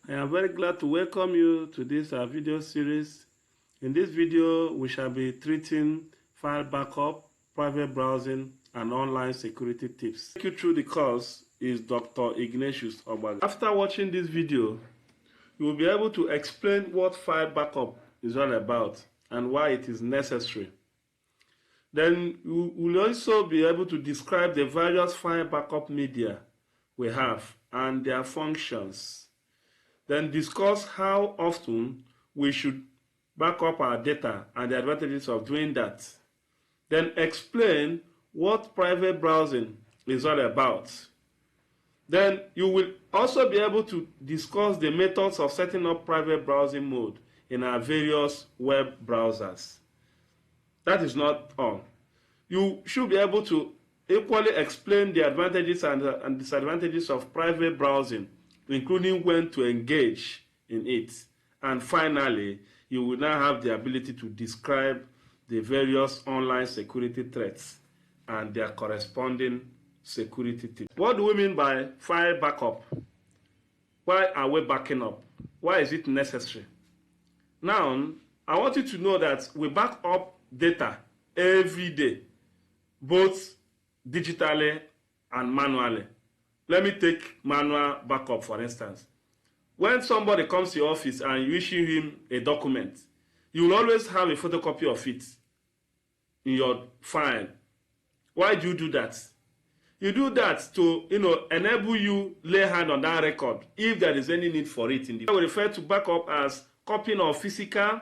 I am very glad to welcome you to this video series. In this video, we shall be treating file backup, private browsing, and online security tips. Take you through the course is Dr. Ignatius Ogbaga. After watching this video, you will be able to explain what file backup is all about and why it is necessary. Then you will also be able to describe the various file backup media we have and their functions. Then discuss how often we should back up our data and the advantages of doing that. Then explain what private browsing is all about. Then you will also be able to discuss the methods of setting up private browsing mode in our various web browsers. That is not all. You should be able to equally explain the advantages and disadvantages of private browsing, including when to engage in it. And finally, you will now have the ability to describe the various online security threats and their corresponding security tips. What do we mean by file backup? Why are we backing up? Why is it necessary? Now, I want you to know that we back up data every day, both digitally and manually. Let me take manual backup, for instance. When somebody comes to your office and you issue him a document, you will always have a photocopy of it in your file. Why do you do that? You do that to enable you lay hand on that record if there is any need for it. We refer to backup as copying of physical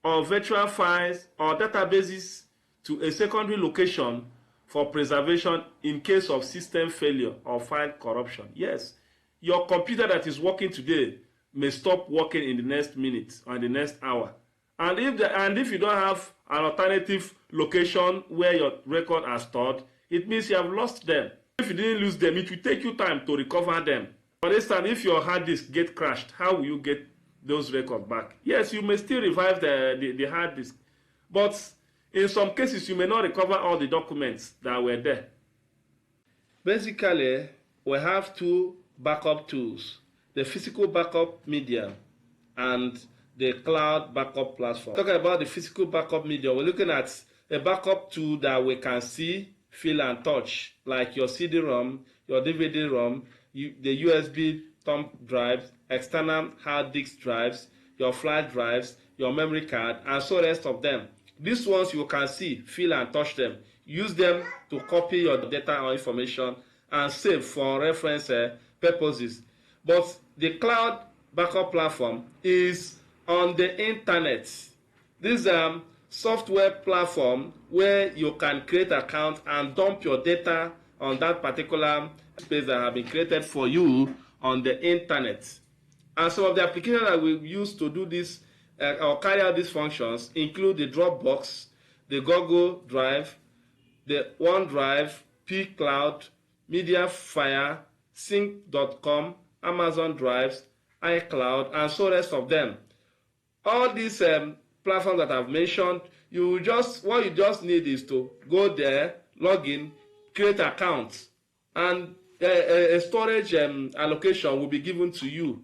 or virtual files or databases to a secondary location for preservation in case of system failure or file corruption. Yes, your computer that is working today may stop working in the next minute or in the next hour. And if you don't have an alternative location where your records are stored, it means you have lost them. If you didn't lose them, it will take you time to recover them. For instance, if your hard disk gets crashed, how will you get those records back? Yes, you may still revive the hard disk, but in some cases, you may not recover all the documents that were there. Basically, we have two backup tools: the physical backup medium and the cloud backup platform. Talking about the physical backup medium, we're looking at a backup tool that we can see, feel, and touch, like your CD-ROM, your DVD-ROM, the USB thumb drives, external hard disk drives, your flash drives, your memory card, and so rest of them. These ones you can see, feel, and touch them. Use them to copy your data or information and save for reference purposes. But the cloud backup platform is on the internet. This is a software platform where you can create an account and dump your data on that particular space that have been created for you on the internet. And some of the applications that we use to do this or carry out these functions include the Dropbox, the Google Drive, the OneDrive, pCloud, MediaFire, Sync.com, Amazon Drives, iCloud, and so rest of them. All these platforms that I've mentioned, what you just need is to go there, log in, create accounts, and a storage allocation will be given to you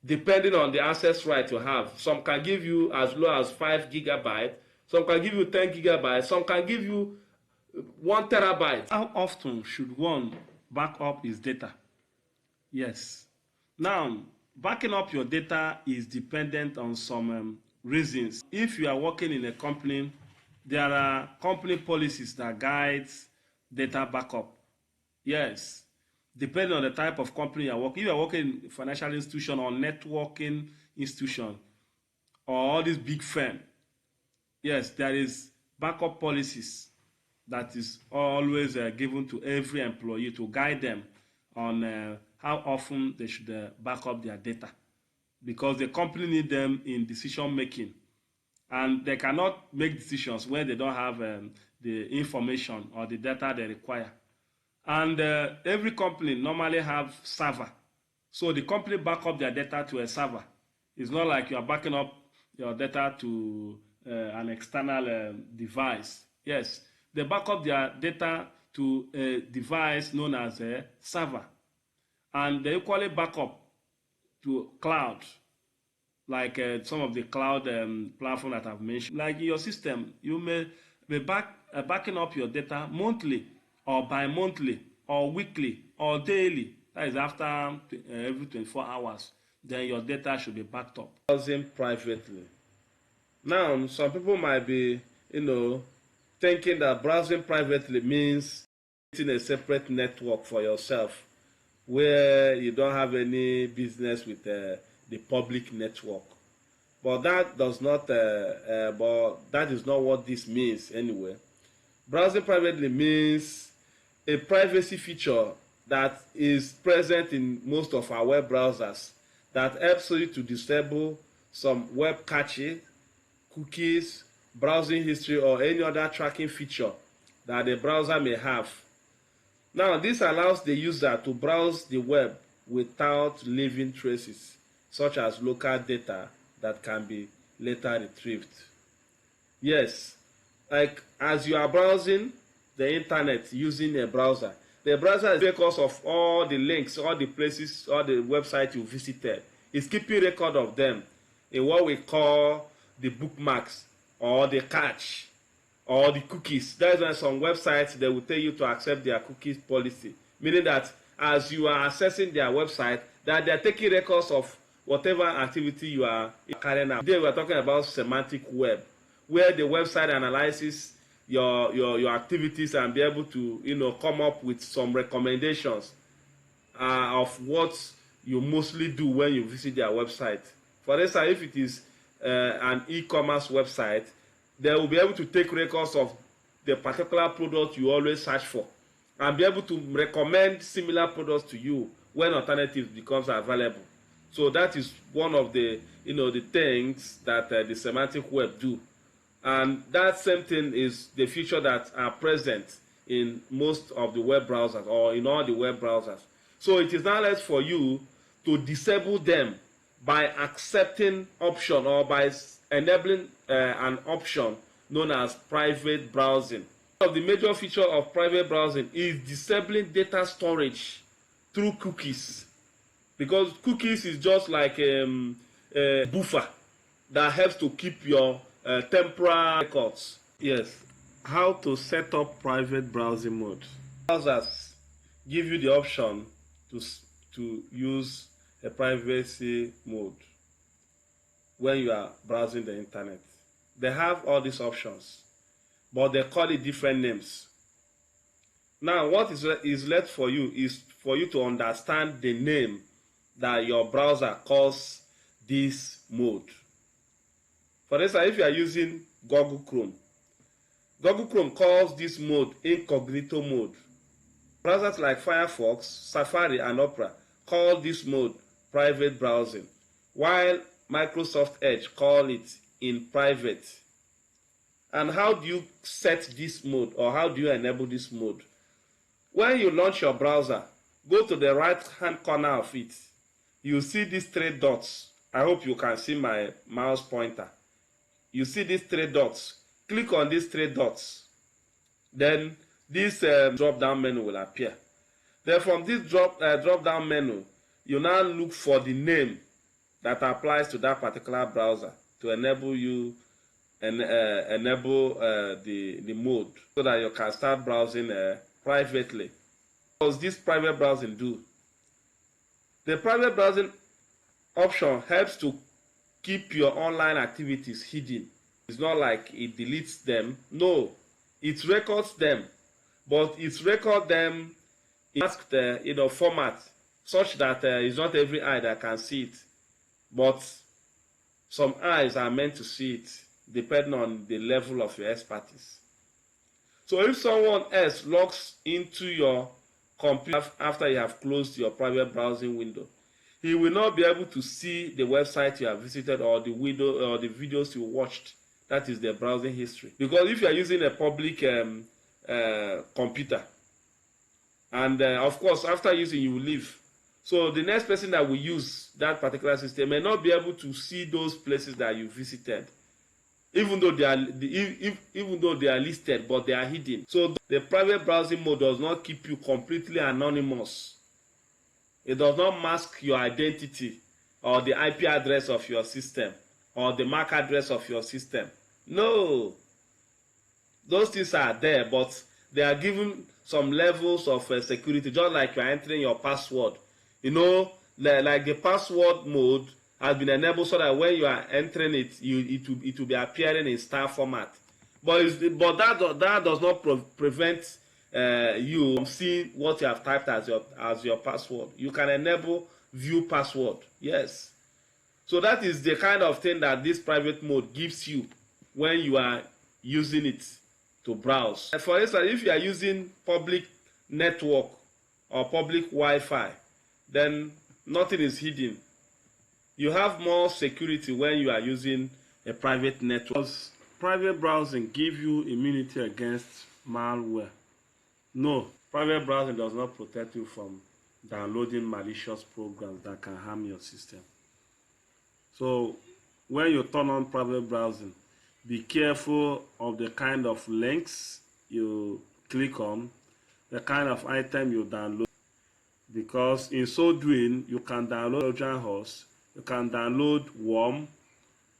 depending on the access right you have. Some can give you as low as 5 gigabytes, some can give you 10 gigabytes, some can give you 1 terabyte. How often should one back up his data? Yes. Now, backing up your data is dependent on some reasons. If you are working in a company, there are company policies that guides data backup. Yes. Depending on the type of company you are working. If you are working in a financial institution or networking institution or all these big firms, yes, there is backup policies that is always given to every employee to guide them on how often they should back up their data, because the company need them in decision making, and they cannot make decisions when they don't have the information or the data they require. And every company normally have server, so the company back up their data to a server. It's not like you are backing up your data to an external device. Yes, they back up their data to a device known as a server, and they equally back up to cloud, like some of the cloud platform that I've mentioned. Like in your system, you may be backing up your data monthly or bi-monthly or weekly or daily. That is after every 24 hours. Then your data should be backed up. Browsing privately. Now, some people might be, thinking that browsing privately means creating a separate network for yourself where you don't have any business with the public network. But that does not. But that is not what this means anyway. Browsing privately means a privacy feature that is present in most of our web browsers that helps you to disable some web cache, cookies, browsing history, or any other tracking feature that the browser may have. Now, this allows the user to browse the web without leaving traces, such as local data that can be later retrieved. Yes, like as you are browsing the internet using a browser, the browser is because of all the links, all the places, all the websites you visited. It's keeping record of them in what we call the bookmarks or the cache or the cookies. That's why some websites, they will tell you to accept their cookies policy, meaning that as you are accessing their website, that they are taking records of whatever activity you are carrying out. Today we are talking about semantic web, where the website analyzes your activities and be able to come up with some recommendations of what you mostly do when you visit their website. For instance, if it is an e-commerce website, they will be able to take records of the particular product you always search for and be able to recommend similar products to you when alternatives becomes available. So that is one of the the things that the semantic web do. And that same thing is the feature that are present in most of the web browsers or in all the web browsers. So it is now less for you to disable them by accepting option or by enabling an option known as private browsing. One of the major features of private browsing is disabling data storage through cookies, because cookies is just like a buffer that helps to keep your temporal records. Yes. How to set up private browsing mode. Browsers give you the option to use a privacy mode when you are browsing the internet. They have all these options, but they call it different names. Now, what is left for you is for you to understand the name that your browser calls this mode. For instance, if you are using Google Chrome calls this mode incognito mode. Browsers like Firefox, Safari, and Opera call this mode private browsing, while Microsoft Edge call it in private. And how do you set this mode, or how do you enable this mode? When you launch your browser, go to the right hand corner of it. You see these three dots. I hope you can see my mouse pointer. You see these three dots. Click on these three dots. Then this drop down menu will appear. Then from this drop down menu, you now look for the name that applies to that particular browser to enable you and enable the mode, so that you can start browsing privately. What does this private browsing do? The private browsing option helps to keep your online activities hidden. It's not like it deletes them. No, it records them, but it records them in masked format, such that it's not every eye that can see it, but some eyes are meant to see it, depending on the level of your expertise. So if someone else logs into your computer after you have closed your private browsing window, he will not be able to see the website you have visited or the window or the videos you watched. That is the browsing history. Because if you are using a public computer, and of course after using you will leave, so the next person that will use that particular system may not be able to see those places that you visited, even though they are listed, but they are hidden. So the private browsing mode does not keep you completely anonymous. It does not mask your identity. or the IP address of your system, or the MAC address of your system. No. Those things are there, but they are given some levels of security, just like you are entering your password. You know, like the password mode has been enabled so that when you are entering it, it will be appearing in star format. But that does not prevent you from seeing what you have typed as your password. You can enable view password. Yes. So that is the kind of thing that this private mode gives you when you are using it to browse. For instance, if you are using public network or public Wi-Fi, then nothing is hidden. You have more security when you are using a private network. Does private browsing give you immunity against malware? No, private browsing does not protect you from downloading malicious programs that can harm your system. So when you turn on private browsing, be careful of the kind of links you click on, the kind of item you download, because in so doing, you can download Trojan horse, you can download worm,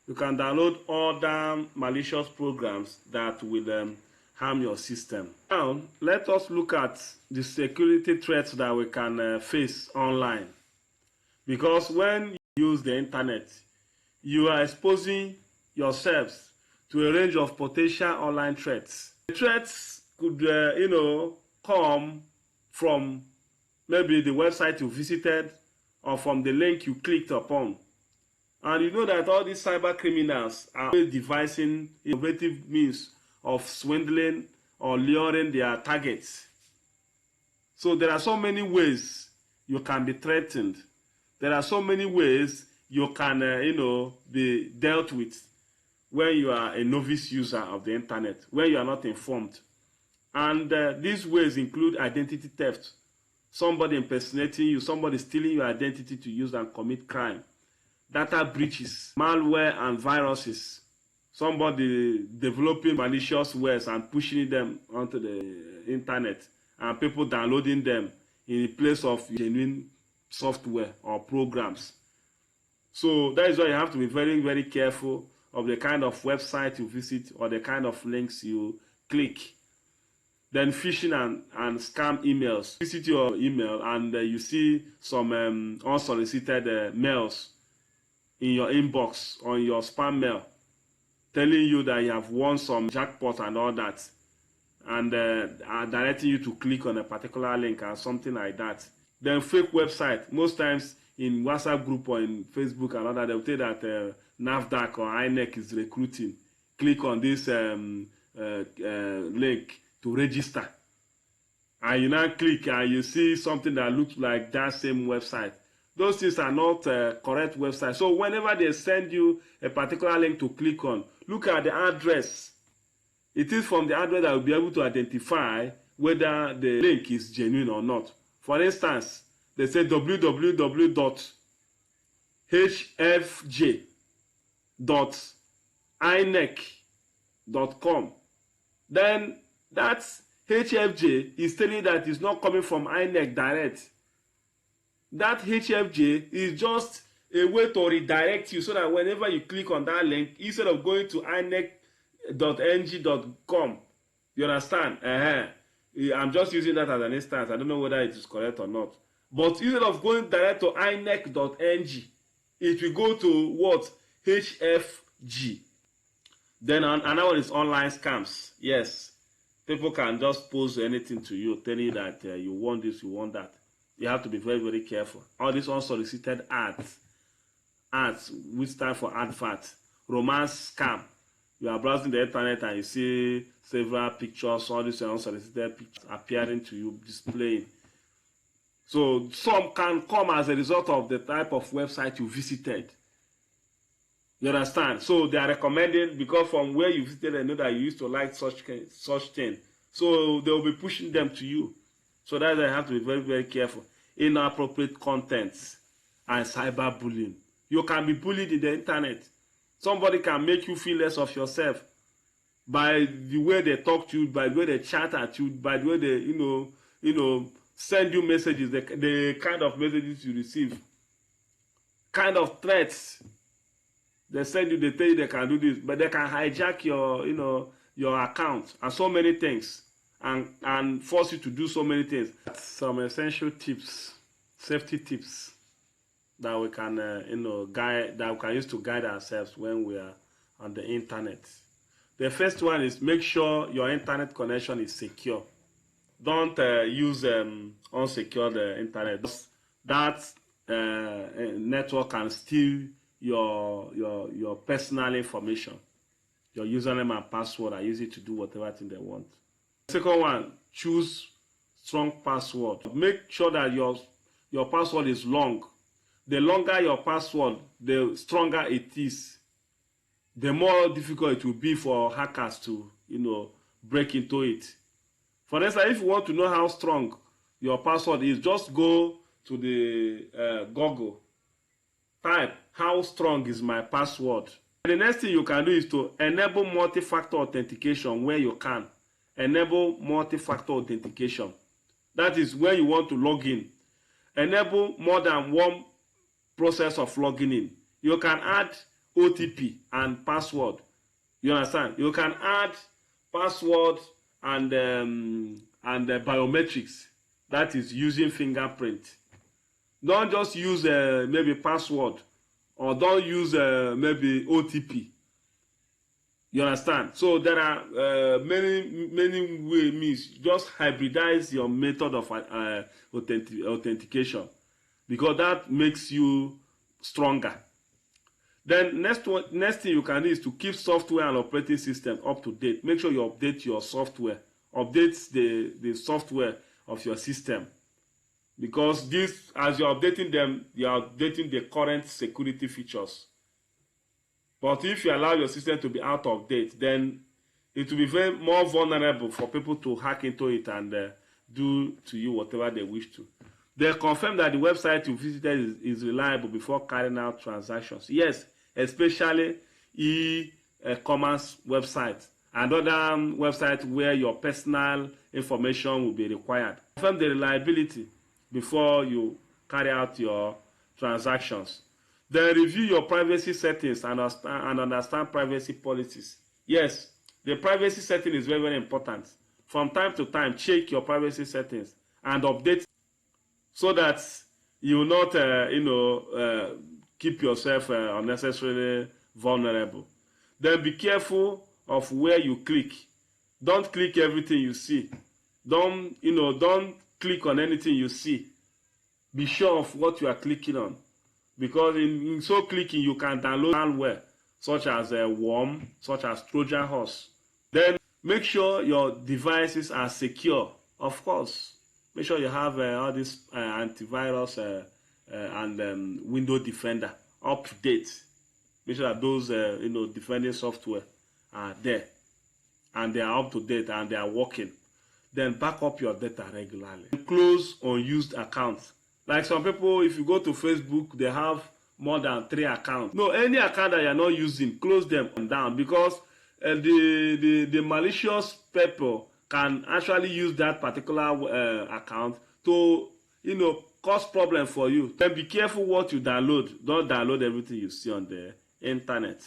you can download other malicious programs that will harm your system. Now, let us look at the security threats that we can face online. Because when you use the internet, you are exposing yourselves to a range of potential online threats. The threats could, come from maybe the website you visited or from the link you clicked upon. And you know that all these cyber criminals are devising innovative means of swindling or luring their targets. So there are so many ways you can be threatened. There are so many ways you can, be dealt with when you are a novice user of the internet, when you are not informed. And these ways include identity theft, somebody impersonating you, somebody stealing your identity to use and commit crime, data breaches, malware and viruses, somebody developing malicious wares and pushing them onto the internet, and people downloading them in place of genuine software or programs. So that is why you have to be very, very careful of the kind of website you visit or the kind of links you click. Then phishing and scam emails. Visit your email and you see some unsolicited mails in your inbox or in your spam mail telling you that you have won some jackpot and all that, and are directing you to click on a particular link or something like that. Then fake website. Most times in WhatsApp group or in Facebook and all that, they'll tell that NAFDAC or INEC is recruiting. Click on this link to register. And you now click and you see something that looks like that same website. Those things are not correct websites. So whenever they send you a particular link to click on, look at the address. It is from the address that you'll be able to identify whether the link is genuine or not. For instance, they say www.hfj.inec.com. Then that HFJ is telling that it's not coming from INEC direct. That HFJ is just a way to redirect you so that whenever you click on that link, instead of going to inec.ng.com, you understand? I'm just using that as an instance. I don't know whether it is correct or not. But instead of going direct to inec.ng, it will go to what? HFG. Then another one is online scams. Yes. People can just post anything to you, telling you that you want this, you want that. You have to be very, very careful. All these unsolicited ads, which stand for advert, romance scam. You are browsing the internet and you see several pictures, all these unsolicited pictures appearing to you, displaying. So some can come as a result of the type of website you visited. You understand? So they are recommending, because from where you visited, they know that you used to like such thing. So they will be pushing them to you. So that's why you have to be very, very careful. Inappropriate contents and cyberbullying. You can be bullied in the internet. Somebody can make you feel less of yourself by the way they talk to you, by the way they chat at you, by the way they, send you messages, the kind of messages you receive. kind of threats. They send you, they tell you they can do this, but they can hijack your, your account and so many things, and force you to do so many things. Some essential tips, safety tips that we can, guide, that we can use to guide ourselves when we are on the internet. The first one is make sure your internet connection is secure. Don't use unsecured internet. That network can steal your personal information, your username and password, and use it to do whatever thing they want. Second one, choose strong password. Make sure that your password is long. The longer your password, the stronger it is. The more difficult it will be for hackers to, break into it. For instance, if you want to know how strong your password is, just go to the Google. Type, how strong is my password? And the next thing you can do is to enable multi-factor authentication where you can. Enable multi-factor authentication. That is when you want to log in. Enable more than one process of logging in. You can add OTP and password. You understand? You can add password and biometrics. That is using fingerprint. Don't just use maybe password, or don't use maybe OTP. You understand? So there are many means. Just hybridize your method of authentication, because that makes you stronger. Then next thing you can do is to keep software and operating system up to date. Make sure you update your software. Update the software of your system. Because this, as you're updating them, you're updating the current security features. But if you allow your system to be out of date, then it will be very more vulnerable for people to hack into it and do to you whatever they wish to. They confirm that the website you visited is reliable before carrying out transactions. Yes, especially e-commerce websites and other websites where your personal information will be required. Confirm the reliability before you carry out your transactions. Then review your privacy settings and understand privacy policies. Yes, the privacy setting is very, very important. From time to time, check your privacy settings and update so that you will not, keep yourself unnecessarily vulnerable. Then be careful of where you click. Don't click everything you see. Don't click on anything you see. Be sure of what you are clicking on, because in so clicking you can download malware such as a worm, such as Trojan horse. Then make sure your devices are secure. Of course, make sure you have all this antivirus and Windows Defender up to date. Make sure that those defending software are there and they are up to date and they are working. Then back up your data regularly. Close unused accounts. Like some people, if you go to Facebook, they have more than 3 accounts. No, any account that you're not using, close them down, because the malicious people can actually use that particular account to, cause problem for you. Then be careful what you download. Don't download everything you see on the internet.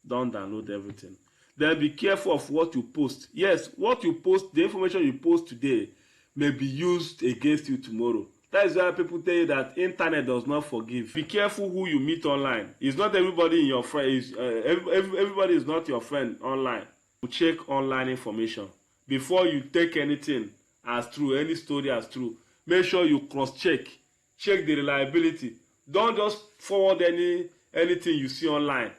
Don't download everything. Then be careful of what you post. Yes, what you post, the information you post today may be used against you tomorrow. That is why people tell you that internet does not forgive. Be careful who you meet online. It's not everybody in your friend. Everybody is not your friend online. Check online information before you take anything as true, any story as true. Make sure you cross-check. Check the reliability. Don't just forward anything you see online.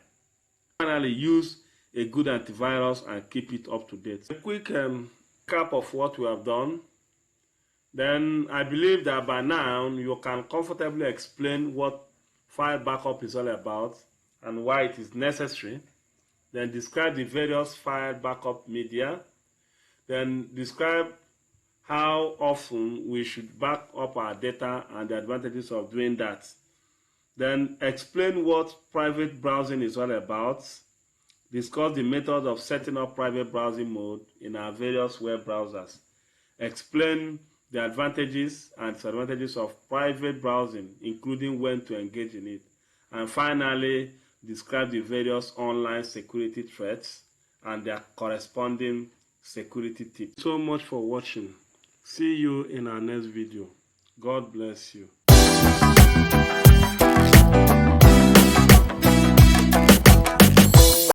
Finally, use a good antivirus and keep it up to date. A quick recap of what we have done. Then I believe that by now you can comfortably explain what file backup is all about and why it is necessary. Then describe the various file backup media. Then describe how often we should back up our data and the advantages of doing that. Then explain what private browsing is all about. Discuss the method of setting up private browsing mode in our various web browsers. Explain the advantages and disadvantages of private browsing, including when to engage in it. and finally describe the various online security threats and their corresponding security tips. So much for watching. See you in our next video. God bless you.